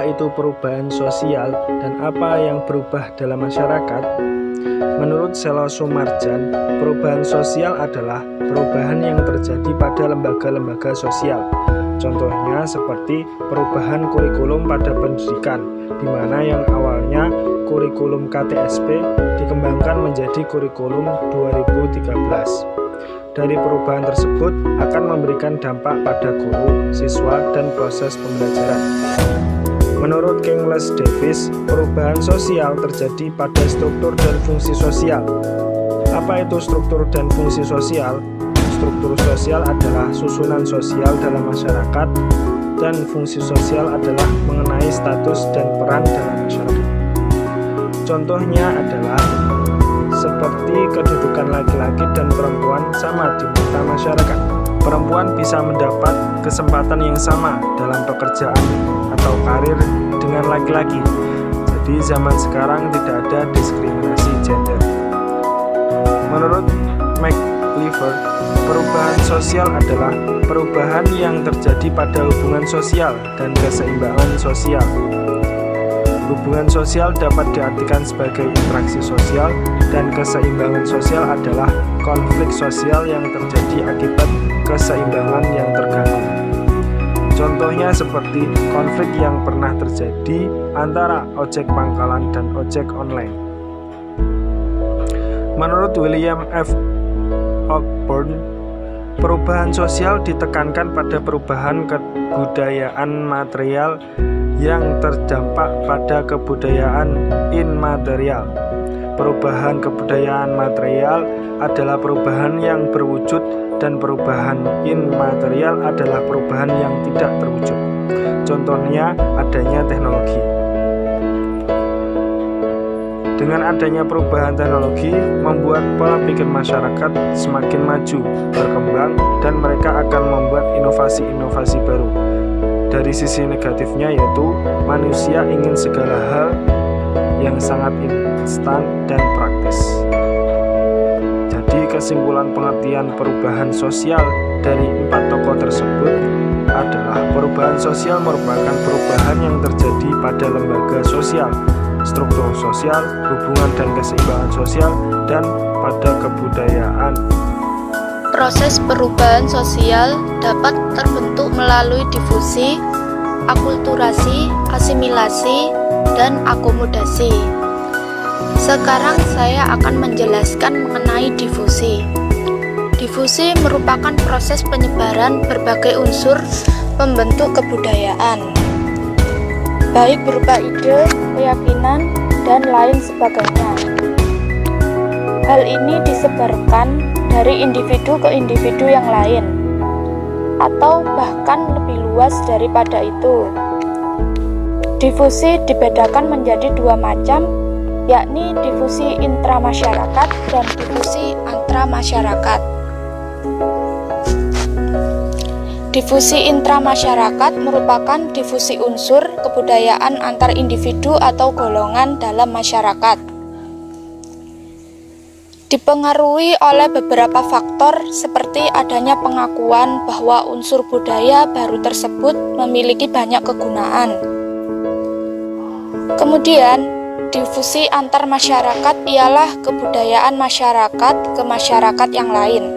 Apa itu perubahan sosial dan apa yang berubah dalam masyarakat? Menurut Selo Sumarjan, perubahan sosial adalah perubahan yang terjadi pada lembaga-lembaga sosial. Contohnya seperti perubahan kurikulum pada pendidikan, di mana yang awalnya kurikulum KTSP dikembangkan menjadi kurikulum 2013. Dari perubahan tersebut akan memberikan dampak pada guru, siswa, dan proses pembelajaran. Menurut Kingsley Davis, perubahan sosial terjadi pada struktur dan fungsi sosial. Apa itu struktur dan fungsi sosial? Struktur sosial adalah susunan sosial dalam masyarakat, dan fungsi sosial adalah mengenai status dan peran dalam masyarakat. Contohnya adalah seperti kedudukan laki-laki dan perempuan sama di mata masyarakat. Perempuan bisa mendapat kesempatan yang sama dalam pekerjaan atau karir dengan laki-laki. Jadi zaman sekarang tidak ada diskriminasi gender. Menurut McLeaver, perubahan sosial adalah perubahan yang terjadi pada hubungan sosial dan keseimbangan sosial. Hubungan sosial dapat diartikan sebagai interaksi sosial, dan keseimbangan sosial adalah konflik sosial yang terjadi akibat keseimbangan yang terganggu. Contohnya seperti konflik yang pernah terjadi antara ojek pangkalan dan ojek online. Menurut William F. Ogburn, perubahan sosial ditekankan pada perubahan kebudayaan material yang terdampak pada kebudayaan immaterial. Perubahan kebudayaan material adalah perubahan yang berwujud, dan perubahan immaterial adalah perubahan yang tidak terwujud. Contohnya adanya teknologi. Dengan adanya perubahan teknologi, membuat pola pikir masyarakat semakin maju, berkembang, dan mereka akan membuat inovasi-inovasi baru. Dari sisi negatifnya yaitu manusia ingin segala hal yang sangat instan dan praktis. Jadi kesimpulan pengertian perubahan sosial dari 4 tokoh tersebut adalah perubahan sosial merupakan perubahan yang terjadi pada lembaga sosial, struktur sosial, hubungan dan keseimbangan sosial, dan pada kebudayaan. Proses perubahan sosial dapat terbentuk melalui difusi, akulturasi, asimilasi, dan akomodasi. Sekarang saya akan menjelaskan mengenai difusi. Difusi merupakan proses penyebaran berbagai unsur pembentuk kebudayaan, baik berupa ide, keyakinan, dan lain sebagainya. Hal ini disebarkan dari individu ke individu yang lain, atau bahkan lebih luas daripada itu. Difusi dibedakan menjadi 2 macam, yakni difusi intramasyarakat dan difusi antramasyarakat. Difusi intramasyarakat merupakan difusi unsur kebudayaan antar individu atau golongan dalam masyarakat. Dipengaruhi oleh beberapa faktor seperti adanya pengakuan bahwa unsur budaya baru tersebut memiliki banyak kegunaan. Kemudian, difusi antar masyarakat ialah kebudayaan masyarakat ke masyarakat yang lain.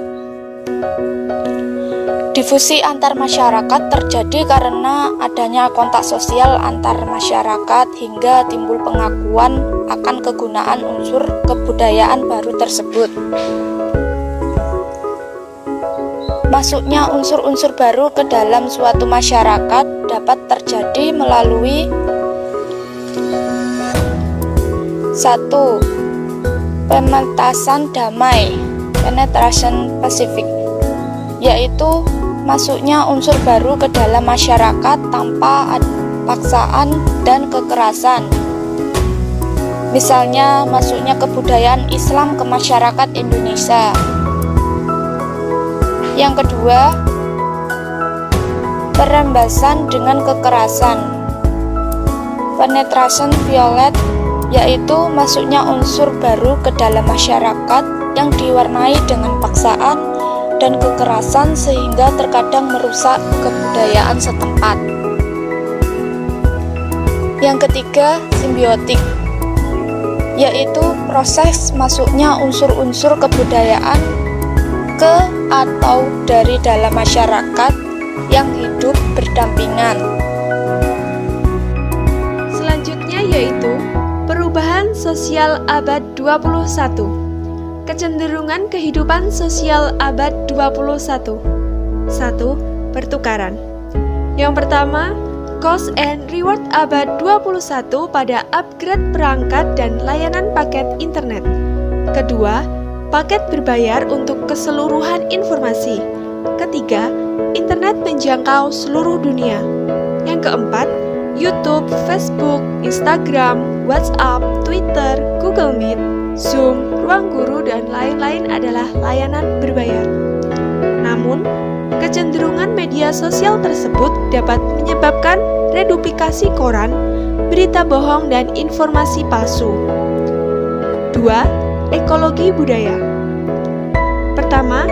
Difusi antar masyarakat terjadi karena adanya kontak sosial antar masyarakat hingga timbul pengakuan akan kegunaan unsur kebudayaan baru tersebut. Masuknya unsur-unsur baru ke dalam suatu masyarakat dapat terjadi melalui 1. Pementasan damai (penetration pacific), yaitu masuknya unsur baru ke dalam masyarakat tanpa paksaan dan kekerasan. Misalnya, masuknya kebudayaan Islam ke masyarakat Indonesia. Yang kedua, perembasan dengan kekerasan (penetration violent), yaitu masuknya unsur baru ke dalam masyarakat yang diwarnai dengan paksaan dan kekerasan sehingga terkadang merusak kebudayaan setempat. Yang ketiga, simbiotik, yaitu proses masuknya unsur-unsur kebudayaan ke atau dari dalam masyarakat yang hidup berdampingan. Selanjutnya yaitu perubahan sosial abad 21. Kecenderungan kehidupan sosial abad 21. 1. Pertukaran. Yang pertama, cost and reward abad 21 pada upgrade perangkat dan layanan paket internet. Kedua, paket berbayar untuk keseluruhan informasi. Ketiga, internet menjangkau seluruh dunia. Yang keempat, YouTube, Facebook, Instagram, WhatsApp, Twitter, Google Meet, Zoom, Ruang Guru, dan lain-lain adalah layanan berbayar. Namun, kecenderungan media sosial tersebut dapat menyebabkan reduplikasi koran, berita bohong, dan informasi palsu. 2. Ekologi budaya. Pertama,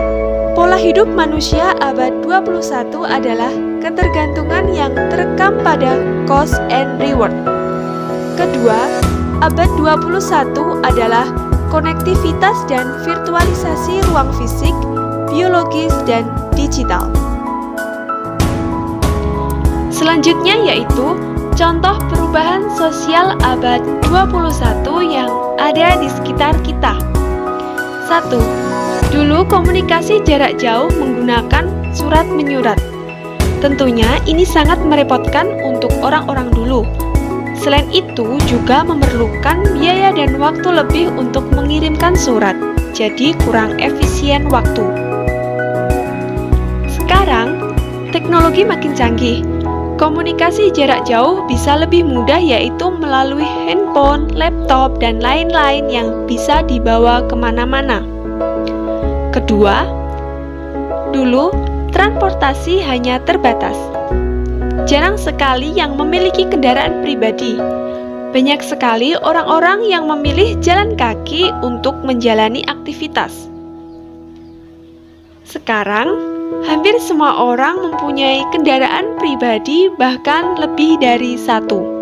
pola hidup manusia abad 21 adalah ketergantungan yang terekam pada cost and reward. Kedua, abad 21 adalah konektivitas dan virtualisasi ruang fisik, biologis, dan digital. Selanjutnya yaitu contoh perubahan sosial abad 21 yang ada di sekitar kita. 1. Dulu komunikasi jarak jauh menggunakan surat menyurat. Tentunya ini sangat merepotkan untuk orang-orang dulu. Selain itu juga memerlukan biaya dan waktu lebih untuk mengirimkan surat, jadi kurang efisien waktu. Sekarang, teknologi makin canggih. Komunikasi jarak jauh bisa lebih mudah, yaitu melalui handphone, laptop, dan lain-lain yang bisa dibawa kemana-mana. Kedua, dulu transportasi hanya terbatas. Jarang sekali yang memiliki kendaraan pribadi. Banyak sekali orang-orang yang memilih jalan kaki untuk menjalani aktivitas. Sekarang, hampir semua orang mempunyai kendaraan pribadi, bahkan lebih dari satu.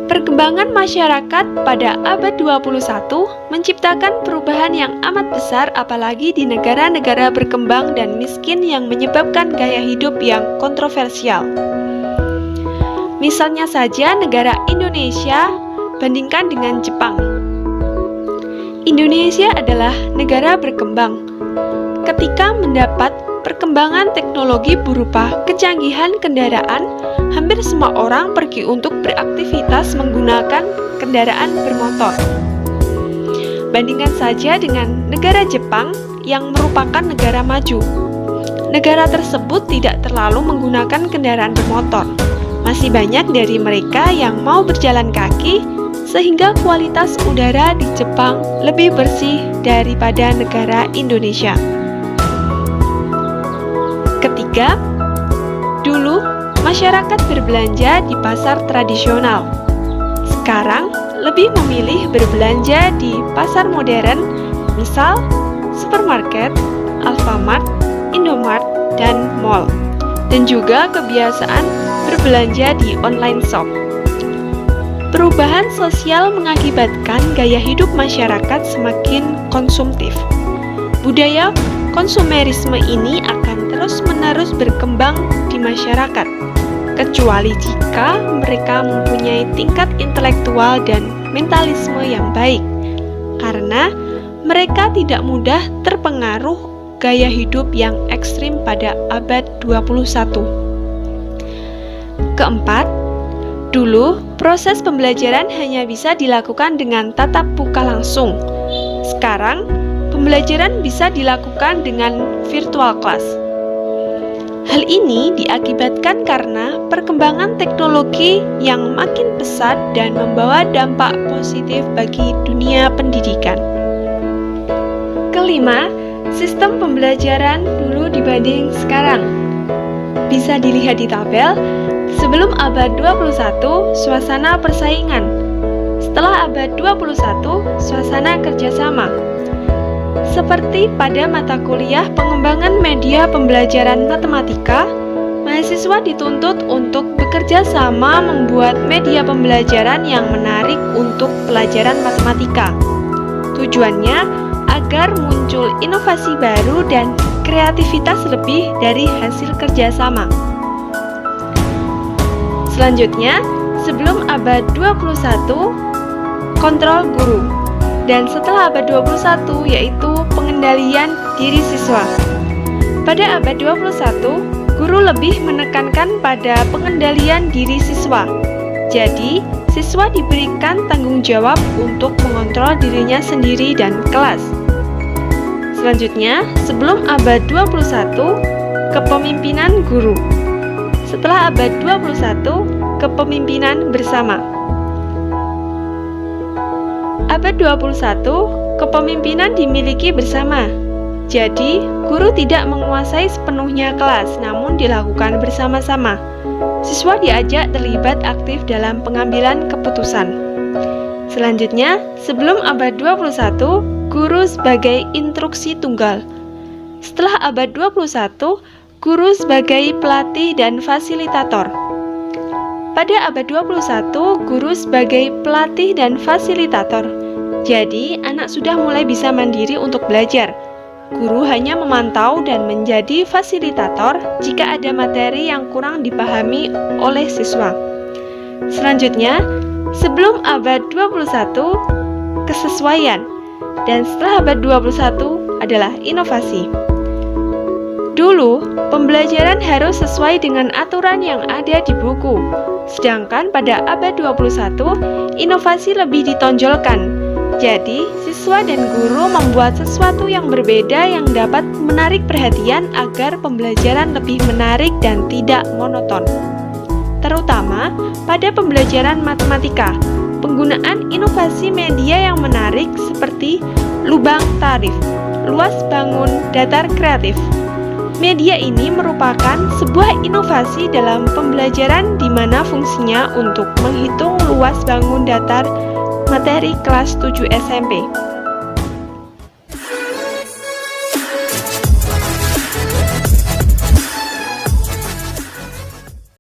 Perkembangan masyarakat pada abad 21 menciptakan perubahan yang amat besar, apalagi di negara-negara berkembang dan miskin, yang menyebabkan gaya hidup yang kontroversial. Misalnya saja negara Indonesia bandingkan dengan Jepang. Indonesia adalah negara berkembang. Ketika mendapat perkembangan teknologi berupa kecanggihan kendaraan, hampir semua orang pergi untuk beraktivitas menggunakan kendaraan bermotor. Bandingkan saja dengan negara Jepang yang merupakan negara maju. Negara tersebut tidak terlalu menggunakan kendaraan bermotor. Masih banyak dari mereka yang mau berjalan kaki, sehingga kualitas udara di Jepang lebih bersih daripada negara Indonesia. Ketiga, dulu masyarakat berbelanja di pasar tradisional. Sekarang lebih memilih berbelanja di pasar modern, misal supermarket, Alfamart, Indomart, dan mall. Dan juga kebiasaan berbelanja di online shop. Perubahan sosial mengakibatkan gaya hidup masyarakat semakin konsumtif. Budaya konsumerisme ini akan terus-menerus berkembang di masyarakat, kecuali jika mereka mempunyai tingkat intelektual dan mentalisme yang baik, karena mereka tidak mudah terpengaruh gaya hidup yang ekstrim pada abad 21. Keempat, dulu proses pembelajaran hanya bisa dilakukan dengan tatap muka langsung. Sekarang, pembelajaran bisa dilakukan dengan virtual class. Hal ini diakibatkan karena perkembangan teknologi yang makin pesat dan membawa dampak positif bagi dunia pendidikan. Kelima, sistem pembelajaran dulu dibanding sekarang. Bisa dilihat di tabel, sebelum abad 21, suasana persaingan. Setelah abad 21, suasana kerjasama. Seperti pada mata kuliah pengembangan media pembelajaran matematika, Mahasiswa dituntut untuk bekerja sama membuat media pembelajaran yang menarik untuk pelajaran matematika. Tujuannya agar muncul inovasi baru dan kreativitas lebih dari hasil kerjasama. Selanjutnya, sebelum abad 21, kontrol guru. Dan setelah abad 21, yaitu pengendalian diri siswa. Pada abad 21, guru lebih menekankan pada pengendalian diri siswa. Jadi, siswa diberikan tanggung jawab untuk mengontrol dirinya sendiri dan kelas. Selanjutnya, sebelum abad 21, kepemimpinan guru. Setelah abad 21, kepemimpinan bersama. Abad 21, kepemimpinan dimiliki bersama. Jadi, guru tidak menguasai sepenuhnya kelas, namun dilakukan bersama-sama. Siswa diajak terlibat aktif dalam pengambilan keputusan. Selanjutnya, sebelum abad 21, guru sebagai instruksi tunggal. Setelah abad 21, guru sebagai pelatih dan fasilitator. Pada abad 21, guru sebagai pelatih dan fasilitator. Jadi, anak sudah mulai bisa mandiri untuk belajar. Guru hanya memantau dan menjadi fasilitator jika ada materi yang kurang dipahami oleh siswa. Selanjutnya, sebelum abad 21, kesesuaian. Dan setelah abad 21 adalah inovasi. Dulu, pembelajaran harus sesuai dengan aturan yang ada di buku. Sedangkan pada abad 21, inovasi lebih ditonjolkan. Jadi, siswa dan guru membuat sesuatu yang berbeda yang dapat menarik perhatian agar pembelajaran lebih menarik dan tidak monoton. Terutama pada pembelajaran matematika, penggunaan inovasi media yang menarik seperti lubang tarif, luas bangun datar kreatif. Media ini merupakan sebuah inovasi dalam pembelajaran di mana fungsinya untuk menghitung luas bangun datar materi kelas 7 SMP.